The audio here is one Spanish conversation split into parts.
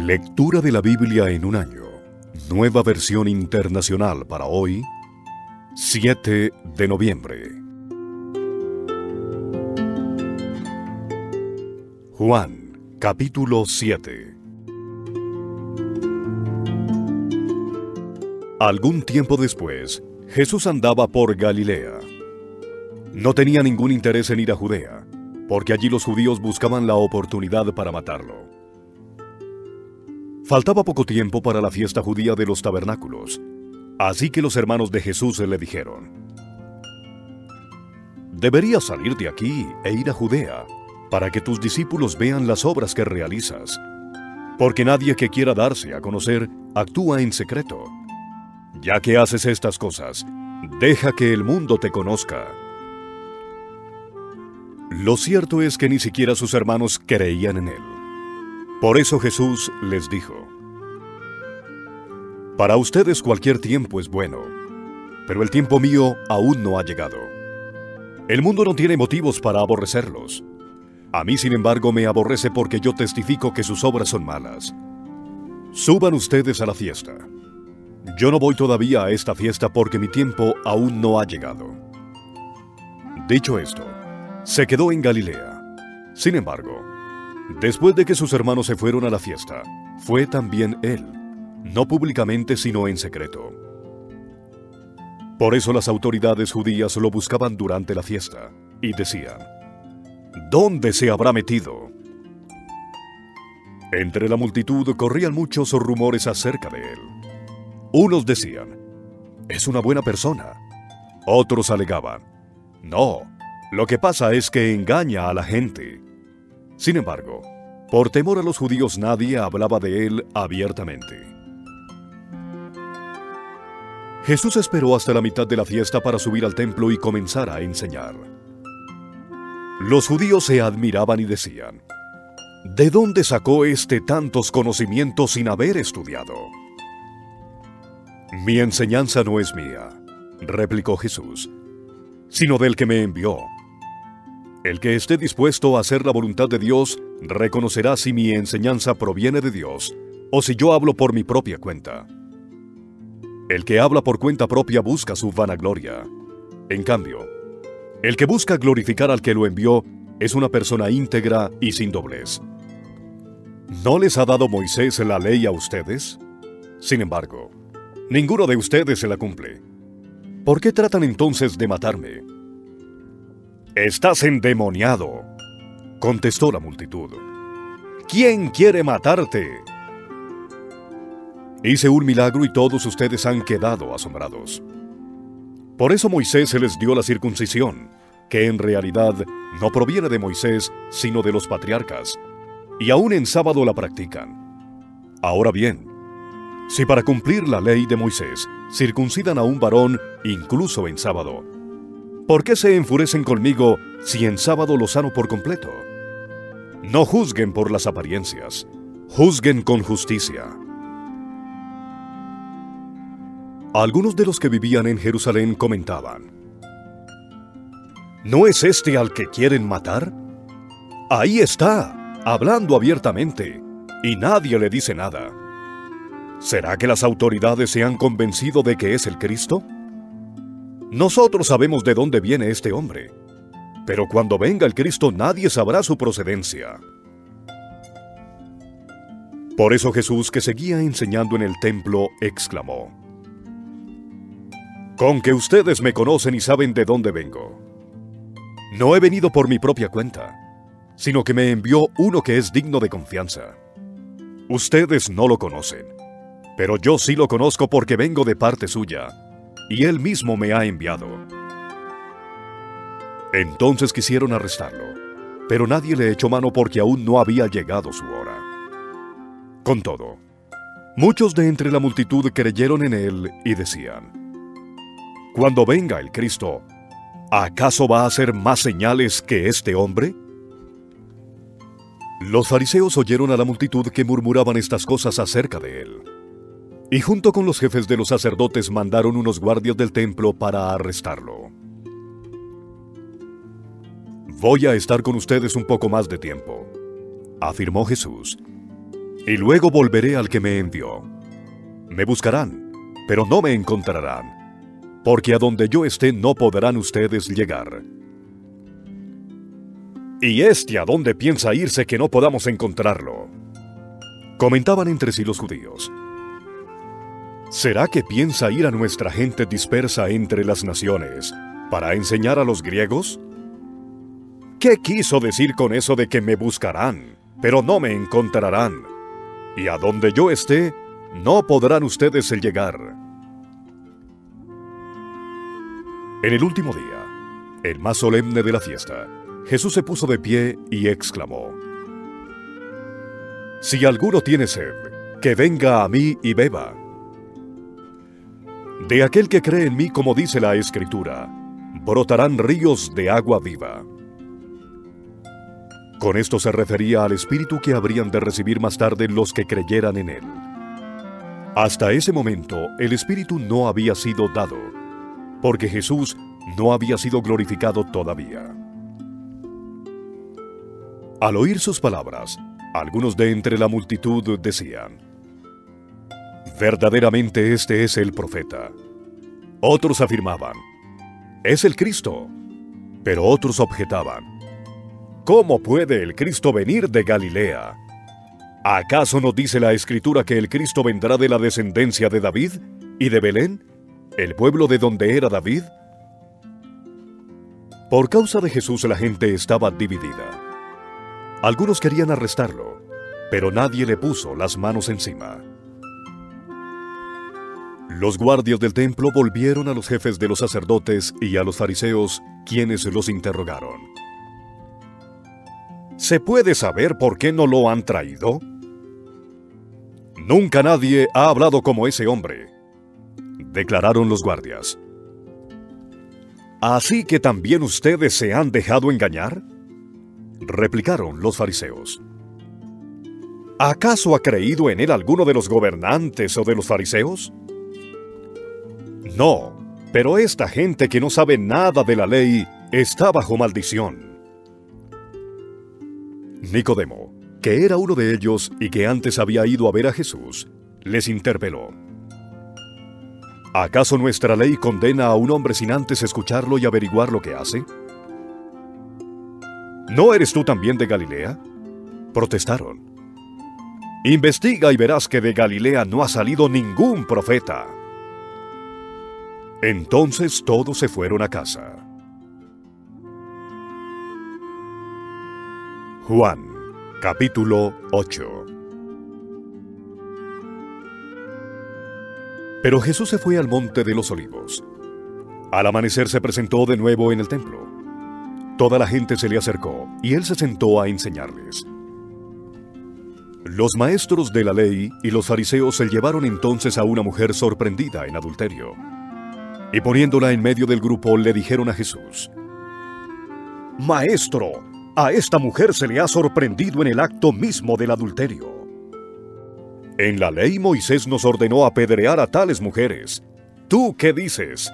Lectura de la Biblia en un año. Nueva versión internacional para hoy, 7 de noviembre. Juan, capítulo 7. Algún tiempo después, Jesús andaba por Galilea. No tenía ningún interés en ir a Judea, porque allí los judíos buscaban la oportunidad para matarlo. Faltaba poco tiempo para la fiesta judía de los tabernáculos, así que los hermanos de Jesús le dijeron: «Deberías salir de aquí e ir a Judea, para que tus discípulos vean las obras que realizas, porque nadie que quiera darse a conocer actúa en secreto. Ya que haces estas cosas, deja que el mundo te conozca». Lo cierto es que ni siquiera sus hermanos creían en él. Por eso Jesús les dijo: «Para ustedes cualquier tiempo es bueno, pero el tiempo mío aún no ha llegado. El mundo no tiene motivos para aborrecerlos. A mí, sin embargo, me aborrece porque yo testifico que sus obras son malas. Suban ustedes a la fiesta. Yo no voy todavía a esta fiesta porque mi tiempo aún no ha llegado». Dicho esto, se quedó en Galilea. Sin embargo, después de que sus hermanos se fueron a la fiesta, fue también él, no públicamente sino en secreto. Por eso las autoridades judías lo buscaban durante la fiesta, y decían: «¿Dónde se habrá metido?». Entre la multitud corrían muchos rumores acerca de él. Unos decían: «Es una buena persona». Otros alegaban: «No, lo que pasa es que engaña a la gente». Sin embargo, por temor a los judíos nadie hablaba de él abiertamente. Jesús esperó hasta la mitad de la fiesta para subir al templo y comenzar a enseñar. Los judíos se admiraban y decían: «¿De dónde sacó este tantos conocimientos sin haber estudiado?». «Mi enseñanza no es mía», replicó Jesús, «sino del que me envió. El que esté dispuesto a hacer la voluntad de Dios reconocerá si mi enseñanza proviene de Dios o si yo hablo por mi propia cuenta. El que habla por cuenta propia busca su vanagloria. En cambio, el que busca glorificar al que lo envió es una persona íntegra y sin doblez. ¿No les ha dado Moisés la ley a ustedes? Sin embargo, ninguno de ustedes se la cumple. ¿Por qué tratan entonces de matarme?». «Estás endemoniado», contestó la multitud. «¿Quién quiere matarte?». «Hice un milagro y todos ustedes han quedado asombrados. Por eso Moisés se les dio la circuncisión, que en realidad no proviene de Moisés, sino de los patriarcas, y aún en sábado la practican. Ahora bien, si para cumplir la ley de Moisés circuncidan a un varón incluso en sábado, ¿por qué se enfurecen conmigo si en sábado lo sano por completo? No juzguen por las apariencias, juzguen con justicia». Algunos de los que vivían en Jerusalén comentaban: «¿No es este al que quieren matar? Ahí está, hablando abiertamente, y nadie le dice nada. ¿Será que las autoridades se han convencido de que es el Cristo? Nosotros sabemos de dónde viene este hombre, pero cuando venga el Cristo nadie sabrá su procedencia». Por eso Jesús, que seguía enseñando en el templo, exclamó: «Con que ustedes me conocen y saben de dónde vengo. No he venido por mi propia cuenta, sino que me envió uno que es digno de confianza. Ustedes no lo conocen, pero yo sí lo conozco porque vengo de parte suya, y él mismo me ha enviado». Entonces quisieron arrestarlo, pero nadie le echó mano porque aún no había llegado su hora. Con todo, muchos de entre la multitud creyeron en él y decían: «Cuando venga el Cristo, ¿acaso va a hacer más señales que este hombre?». Los fariseos oyeron a la multitud que murmuraban estas cosas acerca de él, y junto con los jefes de los sacerdotes mandaron unos guardias del templo para arrestarlo. «Voy a estar con ustedes un poco más de tiempo», afirmó Jesús, y luego volveré al que me envió. Me buscarán, pero no me encontrarán, porque a donde yo esté no podrán ustedes llegar. ¿Y a dónde piensa irse que no podamos encontrarlo?, comentaban entre sí los judíos. ¿Será que piensa ir a nuestra gente dispersa entre las naciones para enseñar a los griegos? ¿Qué quiso decir con eso de que me buscarán, pero no me encontrarán? Y a donde yo esté, no podrán ustedes llegar. En el último día, el más solemne de la fiesta, Jesús se puso de pie y exclamó: Si alguno tiene sed, que venga a mí y beba. De aquel que cree en mí, como dice la Escritura, brotarán ríos de agua viva. Con esto se refería al Espíritu que habrían de recibir más tarde los que creyeran en él. Hasta ese momento, el Espíritu no había sido dado, porque Jesús no había sido glorificado todavía. Al oír sus palabras, algunos de entre la multitud decían: verdaderamente este es el profeta. Otros afirmaban: es el Cristo. Pero otros objetaban: ¿cómo puede el Cristo venir de Galilea? ¿Acaso no dice la Escritura que el Cristo vendrá de la descendencia de David y de Belén, el pueblo de donde era David? Por causa de Jesús la gente estaba dividida. Algunos querían arrestarlo, pero nadie le puso las manos encima. Los guardias del templo volvieron a los jefes de los sacerdotes y a los fariseos, quienes los interrogaron. ¿Se puede saber por qué no lo han traído? Nunca nadie ha hablado como ese hombre, declararon los guardias. ¿Así que también ustedes se han dejado engañar?, replicaron los fariseos. ¿Acaso ha creído en él alguno de los gobernantes o de los fariseos? No, pero esta gente que no sabe nada de la ley está bajo maldición. Nicodemo, que era uno de ellos y que antes había ido a ver a Jesús, les interpeló: ¿acaso nuestra ley condena a un hombre sin antes escucharlo y averiguar lo que hace? ¿No eres tú también de Galilea?, protestaron. Investiga y verás que de Galilea no ha salido ningún profeta. Entonces todos se fueron a casa. Juan, capítulo 8. Pero Jesús se fue al monte de los Olivos. Al amanecer se presentó de nuevo en el templo. Toda la gente se le acercó y él se sentó a enseñarles. Los maestros de la ley y los fariseos se llevaron entonces a una mujer sorprendida en adulterio. Y poniéndola en medio del grupo le dijeron a Jesús: Maestro, a esta mujer se le ha sorprendido en el acto mismo del adulterio. En la ley Moisés nos ordenó apedrear a tales mujeres. ¿Tú qué dices?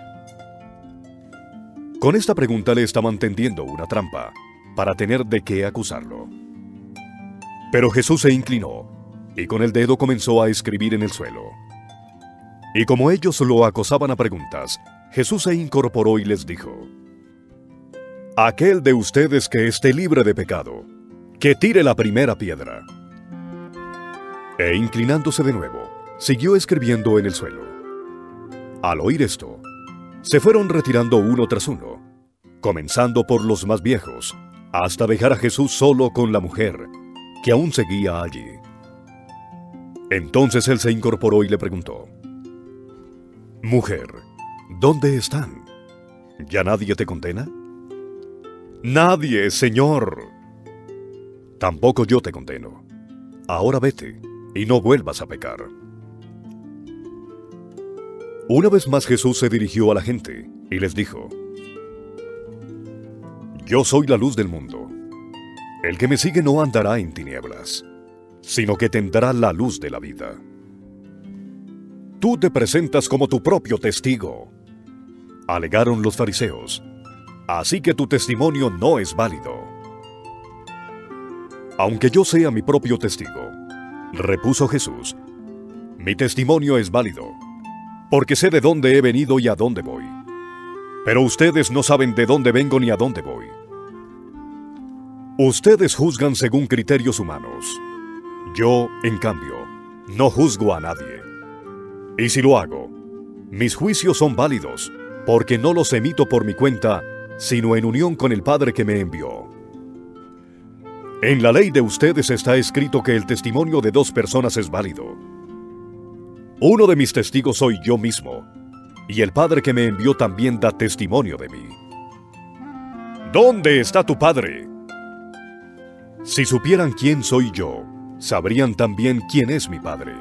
Con esta pregunta le estaban tendiendo una trampa, para tener de qué acusarlo. Pero Jesús se inclinó, y con el dedo comenzó a escribir en el suelo. Y como ellos lo acosaban a preguntas, Jesús se incorporó y les dijo: Aquel de ustedes que esté libre de pecado, que tire la primera piedra. E inclinándose de nuevo, siguió escribiendo en el suelo. Al oír esto, se fueron retirando uno tras uno, comenzando por los más viejos, hasta dejar a Jesús solo con la mujer, que aún seguía allí. Entonces él se incorporó y le preguntó: Mujer, ¿dónde están? ¿Ya nadie te condena? Nadie, Señor. Tampoco yo te condeno. Ahora vete y no vuelvas a pecar. Una vez más Jesús se dirigió a la gente y les dijo: Yo soy la luz del mundo. El que me sigue no andará en tinieblas, sino que tendrá la luz de la vida. Tú te presentas como tu propio testigo, alegaron los fariseos, así que tu testimonio no es válido. Aunque yo sea mi propio testigo, Repuso Jesús: mi testimonio es válido, porque sé de dónde he venido y a dónde voy. Pero ustedes no saben de dónde vengo ni a dónde voy. Ustedes juzgan según criterios humanos. Yo, en cambio, no juzgo a nadie. Y si lo hago, mis juicios son válidos, porque no los emito por mi cuenta, sino en unión con el Padre que me envió. En la ley de ustedes está escrito que el testimonio de 2 personas es válido. Uno de mis testigos soy yo mismo, y el Padre que me envió también da testimonio de mí. ¿Dónde está tu Padre? Si supieran quién soy yo, sabrían también quién es mi Padre.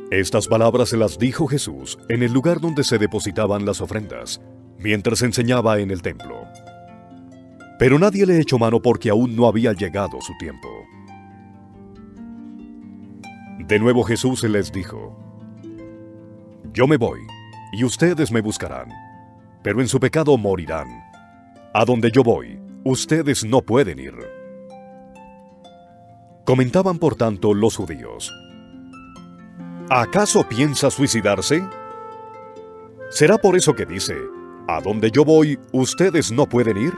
Estas palabras se las dijo Jesús en el lugar donde se depositaban las ofrendas, mientras enseñaba en el templo. Pero nadie le echó mano porque aún no había llegado su tiempo. De nuevo Jesús les dijo: yo me voy, y ustedes me buscarán, pero en su pecado morirán. A donde yo voy, ustedes no pueden ir. Comentaban por tanto los judíos: ¿acaso piensa suicidarse? ¿Será por eso que dice: a donde yo voy, ustedes no pueden ir?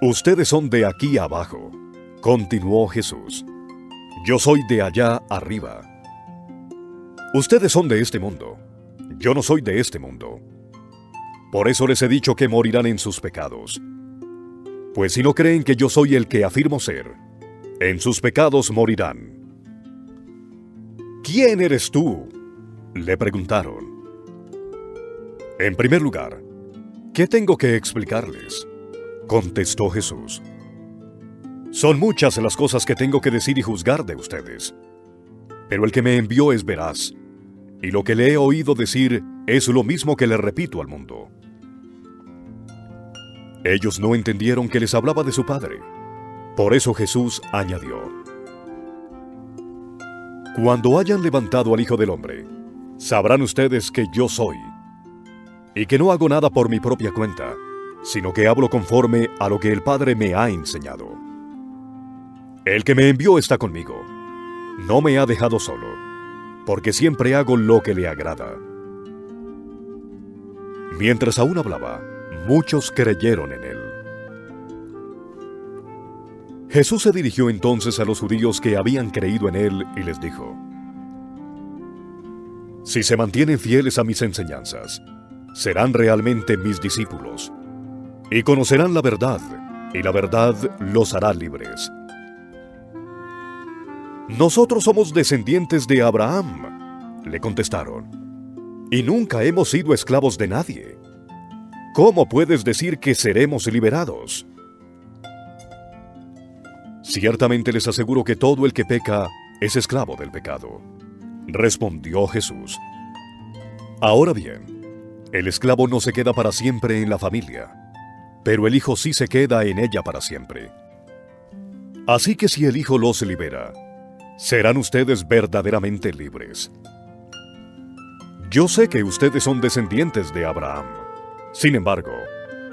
Ustedes son de aquí abajo, continuó Jesús. Yo soy de allá arriba. Ustedes son de este mundo. Yo no soy de este mundo. Por eso les he dicho que morirán en sus pecados. Pues si no creen que yo soy el que afirmo ser, en sus pecados morirán. ¿Quién eres tú?, le preguntaron. En primer lugar, ¿qué tengo que explicarles?, contestó Jesús. Son muchas las cosas que tengo que decir y juzgar de ustedes. Pero el que me envió es veraz, y lo que le he oído decir es lo mismo que le repito al mundo. Ellos no entendieron que les hablaba de su Padre. Por eso Jesús añadió: cuando hayan levantado al Hijo del Hombre, sabrán ustedes que yo soy, y que no hago nada por mi propia cuenta, sino que hablo conforme a lo que el Padre me ha enseñado. El que me envió está conmigo. No me ha dejado solo, porque siempre hago lo que le agrada. Mientras aún hablaba, muchos creyeron en él. Jesús se dirigió entonces a los judíos que habían creído en él y les dijo: si se mantienen fieles a mis enseñanzas, serán realmente mis discípulos, y conocerán la verdad, y la verdad los hará libres. Nosotros somos descendientes de Abraham, le contestaron, y nunca hemos sido esclavos de nadie. ¿Cómo puedes decir que seremos liberados? Ciertamente les aseguro que todo el que peca es esclavo del pecado, respondió Jesús. Ahora bien, el esclavo no se queda para siempre en la familia, pero el hijo sí se queda en ella para siempre. Así que si el Hijo los libera, serán ustedes verdaderamente libres. Yo sé que ustedes son descendientes de Abraham. Sin embargo,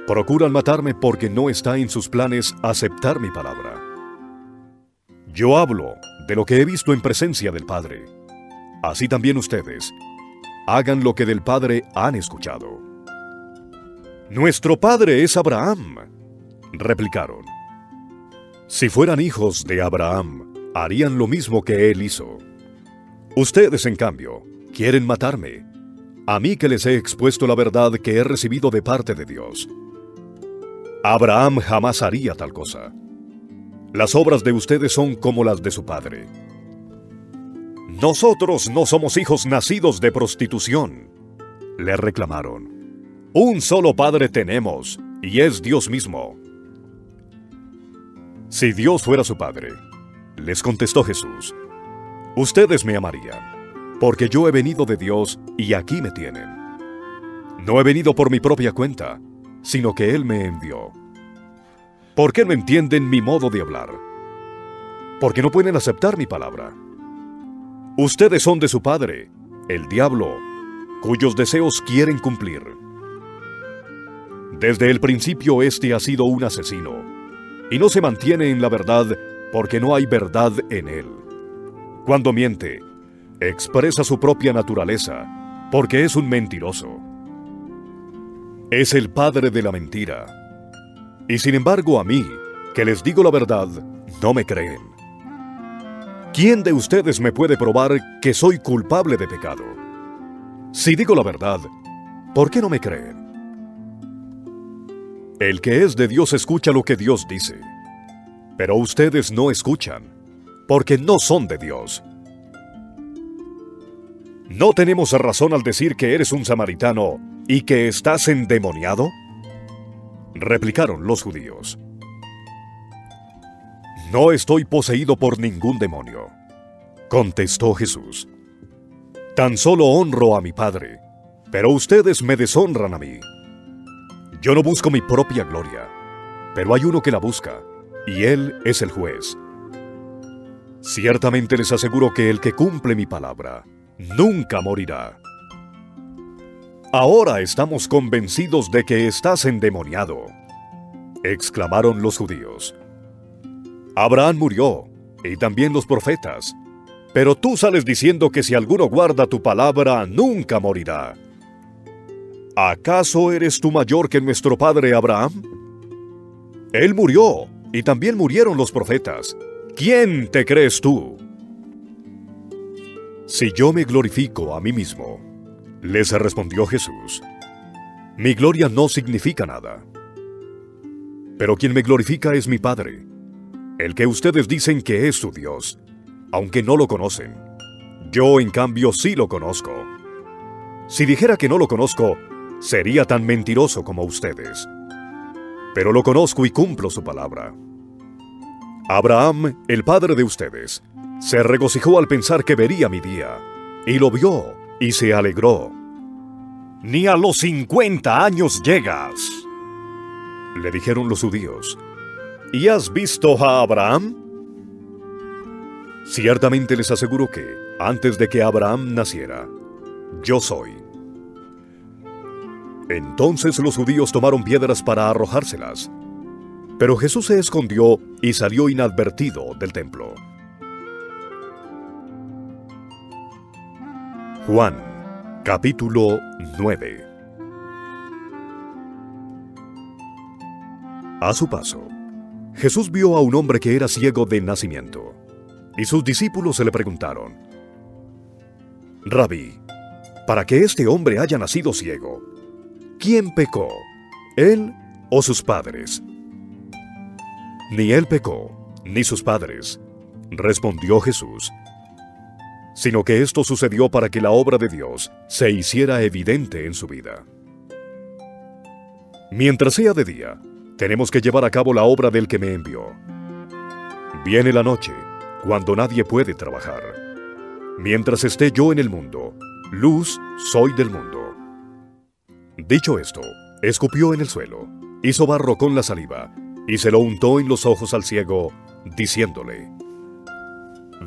procuran matarme porque no está en sus planes aceptar mi palabra. Yo hablo de lo que he visto en presencia del Padre. Así también ustedes hagan lo que del Padre han escuchado. Nuestro padre es Abraham, replicaron. Si fueran hijos de Abraham, harían lo mismo que él hizo. Ustedes, en cambio, quieren matarme, a mí que les he expuesto la verdad que he recibido de parte de Dios. Abraham jamás haría tal cosa. Las obras de ustedes son como las de su padre. Nosotros no somos hijos nacidos de prostitución, le reclamaron. Un solo Padre tenemos, y es Dios mismo. Si Dios fuera su Padre, les contestó Jesús, ustedes me amarían, porque yo he venido de Dios y aquí me tienen. No he venido por mi propia cuenta, sino que Él me envió. ¿Por qué no entienden mi modo de hablar? Porque no pueden aceptar mi palabra. Ustedes son de su padre, el diablo, cuyos deseos quieren cumplir. Desde el principio éste ha sido un asesino, y no se mantiene en la verdad porque no hay verdad en él. Cuando miente, expresa su propia naturaleza, porque es un mentiroso. Es el padre de la mentira. Y sin embargo a mí, que les digo la verdad, no me creen. ¿Quién de ustedes me puede probar que soy culpable de pecado? Si digo la verdad, ¿por qué no me creen? El que es de Dios escucha lo que Dios dice. Pero ustedes no escuchan, porque no son de Dios. ¿No tenemos razón al decir que eres un samaritano y que estás endemoniado? Replicaron los judíos. No estoy poseído por ningún demonio, contestó Jesús. Tan solo honro a mi Padre, pero ustedes me deshonran a mí. Yo no busco mi propia gloria, pero hay uno que la busca, y Él es el juez. Ciertamente les aseguro que el que cumple mi palabra nunca morirá. Ahora estamos convencidos de que estás endemoniado, exclamaron los judíos. Abraham murió, y también los profetas, pero tú sales diciendo que si alguno guarda tu palabra nunca morirá. ¿Acaso eres tú mayor que nuestro padre Abraham? Él murió, y también murieron los profetas. ¿Quién te crees tú? Si yo me glorifico a mí mismo, les respondió Jesús, mi gloria no significa nada. Pero quien me glorifica es mi Padre, el que ustedes dicen que es su Dios, aunque no lo conocen. Yo, en cambio, sí lo conozco. Si dijera que no lo conozco, sería tan mentiroso como ustedes. Pero lo conozco y cumplo su palabra. Abraham, el padre de ustedes, se regocijó al pensar que vería mi día, y lo vio, y se alegró. «Ni a los 50 años llegas», le dijeron los judíos. «¿Y has visto a Abraham?» Ciertamente les aseguro que, antes de que Abraham naciera, yo soy. Entonces los judíos tomaron piedras para arrojárselas, pero Jesús se escondió y salió inadvertido del templo. Juan, capítulo 9. A su paso, Jesús vio a un hombre que era ciego de nacimiento, y sus discípulos se le preguntaron: «Rabí, para que este hombre haya nacido ciego, ¿quién pecó, él o sus padres?» «Ni él pecó, ni sus padres», respondió Jesús, «sino que esto sucedió para que la obra de Dios se hiciera evidente en su vida. Mientras sea de día, tenemos que llevar a cabo la obra del que me envió. Viene la noche, cuando nadie puede trabajar. Mientras esté yo en el mundo, luz soy del mundo». Dicho esto, escupió en el suelo, hizo barro con la saliva, y se lo untó en los ojos al ciego, diciéndole: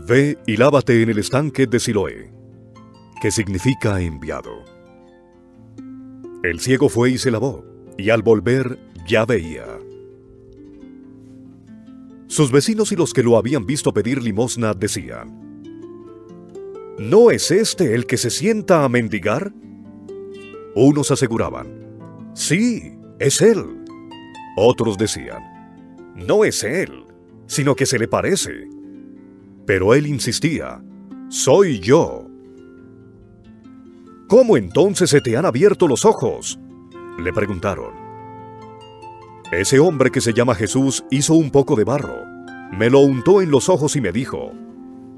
«Ve y lávate en el estanque de Siloé», que significa enviado. El ciego fue y se lavó, y al volver ya veía. Sus vecinos y los que lo habían visto pedir limosna decían: «¿No es este el que se sienta a mendigar?». Unos aseguraban: «Sí, es él». Otros decían: «No es él, sino que se le parece». Pero él insistía: «Soy yo». «¿Cómo entonces se te han abierto los ojos?», le preguntaron. «Ese hombre que se llama Jesús hizo un poco de barro, me lo untó en los ojos y me dijo: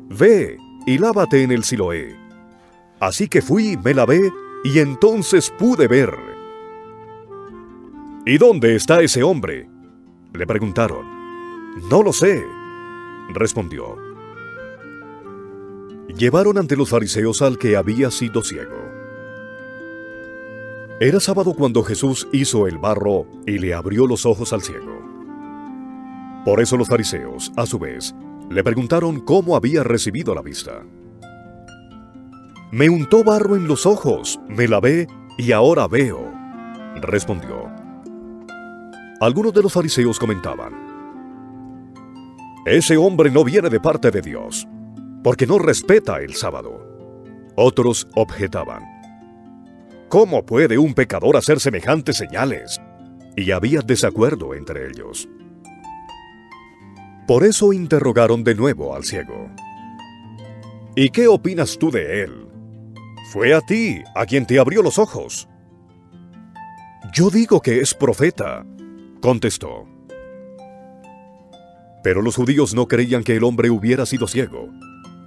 ve y lávate en el Siloé. Así que fui, me lavé y entonces pude ver». «¿Y dónde está ese hombre?», le preguntaron. «No lo sé», respondió. Llevaron ante los fariseos al que había sido ciego. Era sábado cuando Jesús hizo el barro y le abrió los ojos al ciego. Por eso los fariseos, a su vez, le preguntaron cómo había recibido la vista. «Me untó barro en los ojos, me lavé y ahora veo», respondió. Algunos de los fariseos comentaban: ese hombre no viene de parte de Dios, porque no respeta el sábado. Otros objetaban: ¿cómo puede un pecador hacer semejantes señales? Y había desacuerdo entre ellos. Por eso interrogaron de nuevo al ciego: ¿y qué opinas tú de él? Fue a ti a quien te abrió los ojos. Yo digo que es profeta, contestó. Pero los judíos no creían que el hombre hubiera sido ciego,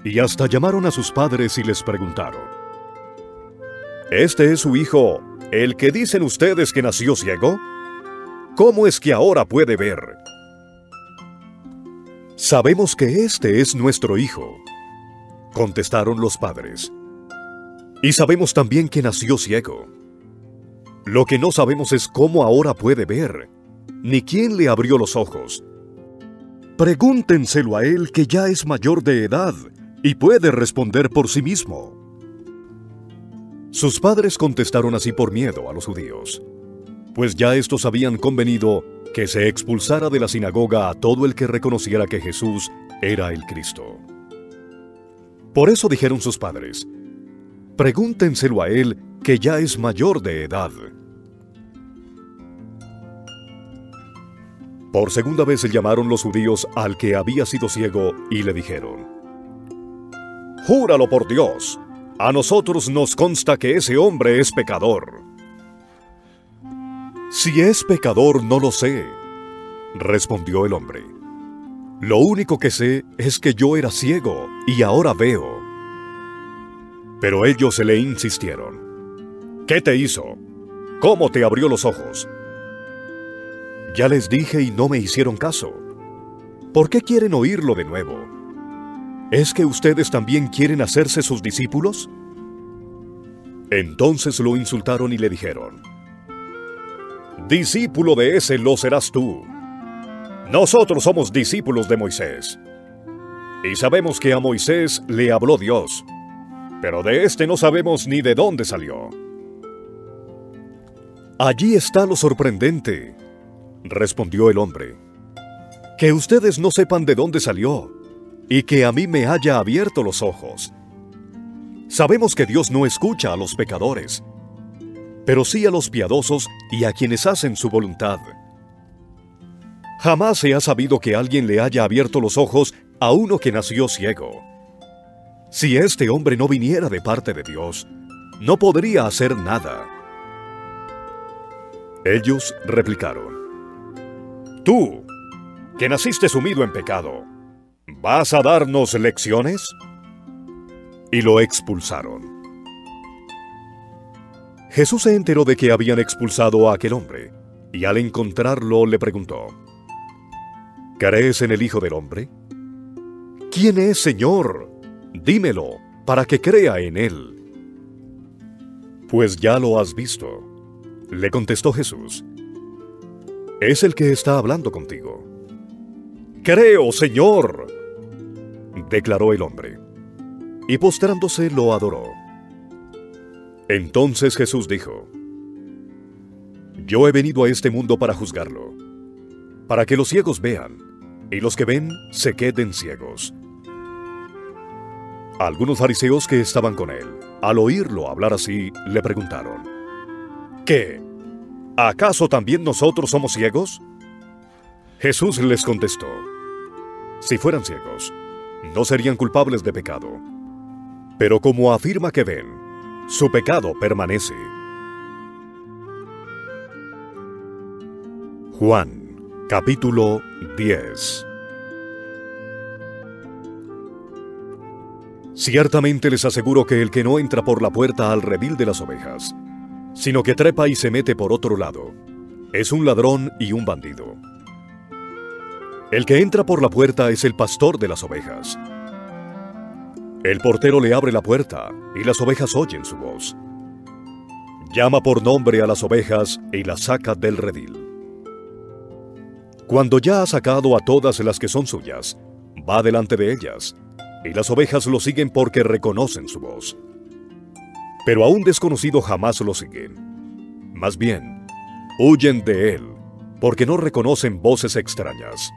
y hasta llamaron a sus padres y les preguntaron: ¿este es su hijo, el que dicen ustedes que nació ciego? ¿Cómo es que ahora puede ver? Sabemos que este es nuestro hijo, contestaron los padres. Y sabemos también que nació ciego. Lo que no sabemos es cómo ahora puede ver, ni quién le abrió los ojos. Pregúntenselo a él, que ya es mayor de edad y puede responder por sí mismo. Sus padres contestaron así por miedo a los judíos, pues ya estos habían convenido que se expulsara de la sinagoga a todo el que reconociera que Jesús era el Cristo. Por eso dijeron sus padres: pregúntenselo a él, que ya es mayor de edad. Por segunda vez se llamaron los judíos al que había sido ciego y le dijeron: júralo por Dios, a nosotros nos consta que ese hombre es pecador. Si es pecador no lo sé, respondió el hombre. Lo único que sé es que yo era ciego y ahora veo. Pero ellos le insistieron: ¿qué te hizo? ¿Cómo te abrió los ojos? Ya les dije y no me hicieron caso. ¿Por qué quieren oírlo de nuevo? ¿Es que ustedes también quieren hacerse sus discípulos? Entonces lo insultaron y le dijeron: discípulo de ese lo serás tú. Nosotros somos discípulos de Moisés. Y sabemos que a Moisés le habló Dios, pero de este no sabemos ni de dónde salió. Allí está lo sorprendente, respondió el hombre, que ustedes no sepan de dónde salió, y que a mí me haya abierto los ojos. Sabemos que Dios no escucha a los pecadores, pero sí a los piadosos y a quienes hacen su voluntad. Jamás se ha sabido que alguien le haya abierto los ojos a uno que nació ciego. Si este hombre no viniera de parte de Dios, no podría hacer nada. Ellos replicaron: tú, que naciste sumido en pecado, ¿vas a darnos lecciones? Y lo expulsaron. Jesús se enteró de que habían expulsado a aquel hombre, y al encontrarlo le preguntó: ¿crees en el Hijo del Hombre? ¿Quién es, Señor? Dímelo, para que crea en él. Pues ya lo has visto, le contestó Jesús. Es el que está hablando contigo. Creo, Señor, declaró el hombre, y postrándose lo adoró. Entonces Jesús dijo: yo he venido a este mundo para juzgarlo, para que los ciegos vean, y los que ven se queden ciegos. Algunos fariseos que estaban con él, al oírlo hablar así, le preguntaron: ¿qué? ¿Acaso también nosotros somos ciegos? Jesús les contestó: si fueran ciegos, no serían culpables de pecado. Pero como afirma que ven, su pecado permanece. Juan, capítulo 10. Ciertamente les aseguro que el que no entra por la puerta al redil de las ovejas, sino que trepa y se mete por otro lado, es un ladrón y un bandido. El que entra por la puerta es el pastor de las ovejas. El portero le abre la puerta y las ovejas oyen su voz. Llama por nombre a las ovejas y las saca del redil. Cuando ya ha sacado a todas las que son suyas, va delante de ellas, y las ovejas lo siguen porque reconocen su voz. Pero a un desconocido jamás lo siguen. Más bien, huyen de él, porque no reconocen voces extrañas.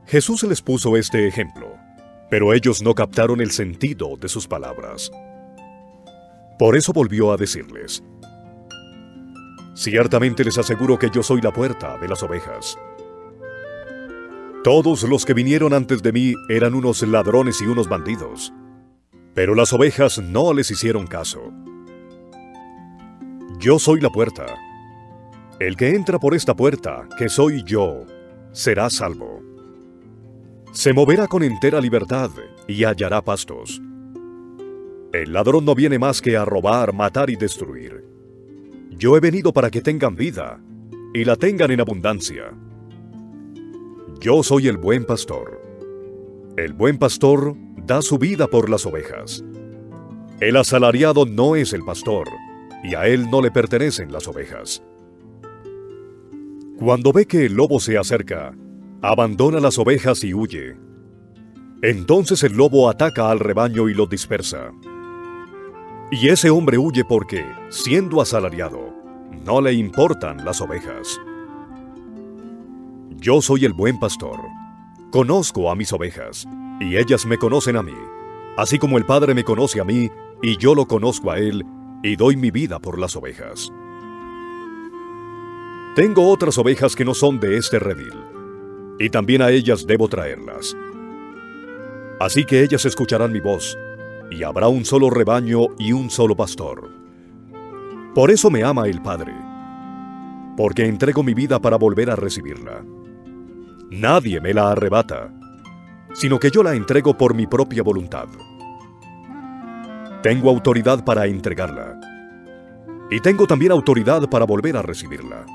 Jesús les puso este ejemplo, pero ellos no captaron el sentido de sus palabras. Por eso volvió a decirles: ciertamente les aseguro que yo soy la puerta de las ovejas. Todos los que vinieron antes de mí eran unos ladrones y unos bandidos, pero las ovejas no les hicieron caso. Yo soy la puerta. El que entra por esta puerta, que soy yo, será salvo. Se moverá con entera libertad y hallará pastos. El ladrón no viene más que a robar, matar y destruir. Yo he venido para que tengan vida y la tengan en abundancia. Yo soy el buen pastor. El buen pastor da su vida por las ovejas. El asalariado no es el pastor, y a él no le pertenecen las ovejas. Cuando ve que el lobo se acerca, abandona las ovejas y huye. Entonces el lobo ataca al rebaño y lo dispersa. Y ese hombre huye porque, siendo asalariado, no le importan las ovejas. Yo soy el buen pastor. Conozco a mis ovejas, y ellas me conocen a mí, así como el Padre me conoce a mí, y yo lo conozco a él, y doy mi vida por las ovejas. Tengo otras ovejas que no son de este redil, y también a ellas debo traerlas. Así que ellas escucharán mi voz, y habrá un solo rebaño y un solo pastor. Por eso me ama el Padre, porque entrego mi vida para volver a recibirla. Nadie me la arrebata, sino que yo la entrego por mi propia voluntad. Tengo autoridad para entregarla, y tengo también autoridad para volver a recibirla.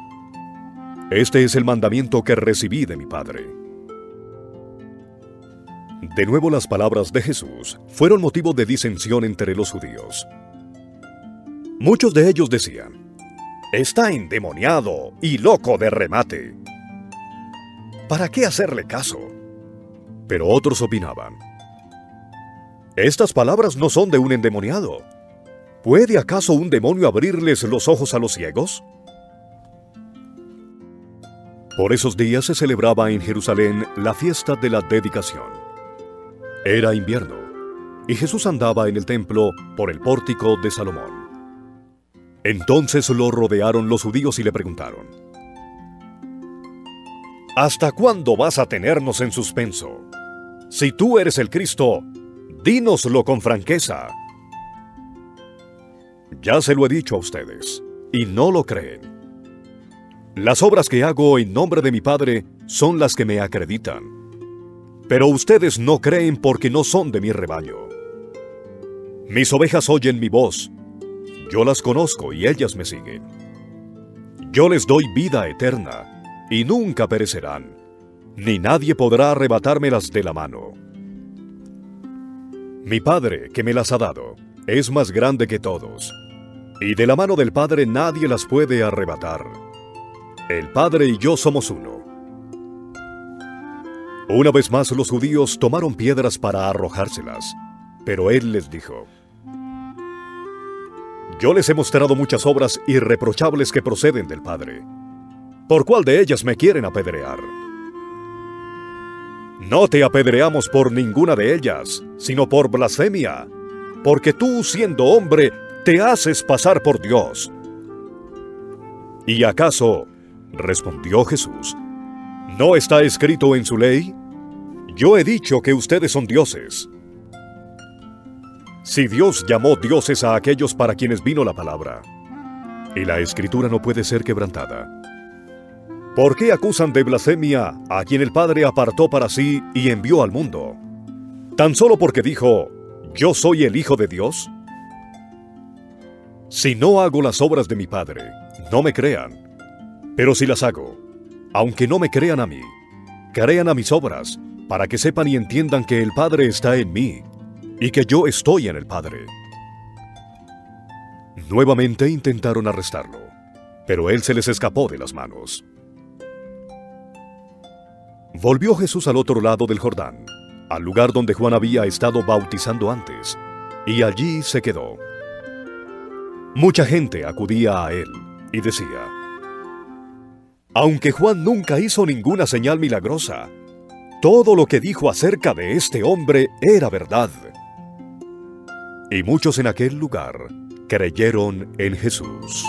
Este es el mandamiento que recibí de mi Padre. De nuevo las palabras de Jesús fueron motivo de disensión entre los judíos. Muchos de ellos decían: está endemoniado y loco de remate. ¿Para qué hacerle caso? Pero otros opinaban: estas palabras no son de un endemoniado. ¿Puede acaso un demonio abrirles los ojos a los ciegos? Por esos días se celebraba en Jerusalén la fiesta de la dedicación. Era invierno, y Jesús andaba en el templo por el pórtico de Salomón. Entonces lo rodearon los judíos y le preguntaron: ¿hasta cuándo vas a tenernos en suspenso? Si tú eres el Cristo, dínoslo con franqueza. Ya se lo he dicho a ustedes, y no lo creen. Las obras que hago en nombre de mi Padre son las que me acreditan. Pero ustedes no creen porque no son de mi rebaño. Mis ovejas oyen mi voz. Yo las conozco y ellas me siguen. Yo les doy vida eterna, y nunca perecerán, ni nadie podrá arrebatármelas de la mano. Mi Padre, que me las ha dado, es más grande que todos, y de la mano del Padre nadie las puede arrebatar. El Padre y yo somos uno. Una vez más los judíos tomaron piedras para arrojárselas, pero él les dijo: yo les he mostrado muchas obras irreprochables que proceden del Padre. ¿Por cuál de ellas me quieren apedrear? No te apedreamos por ninguna de ellas, sino por blasfemia, porque tú, siendo hombre, te haces pasar por Dios. ¿Y acaso, respondió Jesús, no está escrito en su ley? Yo he dicho que ustedes son dioses. Si Dios llamó dioses a aquellos para quienes vino la palabra, y la Escritura no puede ser quebrantada, ¿por qué acusan de blasfemia a quien el Padre apartó para sí y envió al mundo? ¿Tan solo porque dijo, yo soy el Hijo de Dios? Si no hago las obras de mi Padre, no me crean. Pero si las hago, aunque no me crean a mí, crean a mis obras, para que sepan y entiendan que el Padre está en mí, y que yo estoy en el Padre. Nuevamente intentaron arrestarlo, pero él se les escapó de las manos. Volvió Jesús al otro lado del Jordán, al lugar donde Juan había estado bautizando antes, y allí se quedó. Mucha gente acudía a él, y decía: aunque Juan nunca hizo ninguna señal milagrosa, todo lo que dijo acerca de este hombre era verdad. Y muchos en aquel lugar creyeron en Jesús.